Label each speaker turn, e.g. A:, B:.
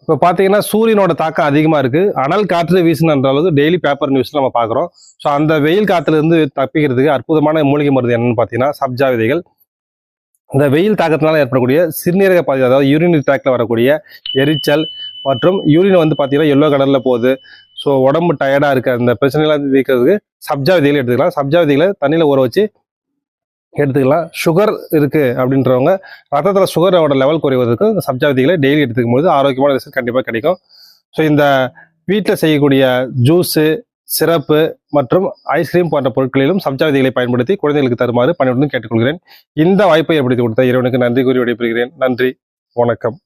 A: இப்போ பார்த்தீங்கன்னா சூரியனோட தாக்கம் அதிகமாக இருக்குது. அனல் காற்று வீசுனன்ற அளவுக்கு டெய்லி பேப்பர் நியூஸில் நம்ம பார்க்குறோம். ஸோ அந்த வெயில் காற்றுலேருந்து தப்பிக்கிறதுக்கு அற்புதமான மூலிகை மருந்து என்னன்னு பார்த்தீங்கன்னா சப்ஜா விதைகள். இந்த வெயில் தாக்கத்தினால ஏற்படக்கூடிய சிறுநீரக பாதை, அதாவது யூரினரி ட்ராக்ல வரக்கூடிய எரிச்சல் மற்றும் யூரின் வந்து பார்த்தீங்கன்னா எல்லோ கலரில் போகுது. ஸோ உடம்பு டயர்டாக இருக்க அந்த பிரச்சனைலாம் தீர்க்கிறதுக்கு சப்ஜா விதைகள் எடுத்துக்கலாம். சப்ஜா விதைகளை தண்ணியில் ஊற வச்சு எடுத்துக்கலாம். சுகர் இருக்குது அப்படின்றவங்க ரத்தத்தில் சுகரோட லெவல் குறைவதற்கு இந்த சப்ஜா விதைகளை டெய்லி எடுத்துக்கும் போது ஆரோக்கியமான ரிசல்ட் கண்டிப்பாக கிடைக்கும். ஸோ இந்த வீட்டில் செய்யக்கூடிய ஜூஸு, சிரப்பு மற்றும் ஐஸ்கிரீம் போன்ற பொருட்களிலும் சப்ஜா விதைகளை பயன்படுத்தி குழந்தைகளுக்கு தருமாறு பணிவுடன் கேட்டுக்கொள்கிறேன். இந்த வாய்ப்பை ஏற்படுத்தி கொடுத்த இறைவனுக்கு நன்றி கூறி விடைபெறுகிறேன். நன்றி, வணக்கம்.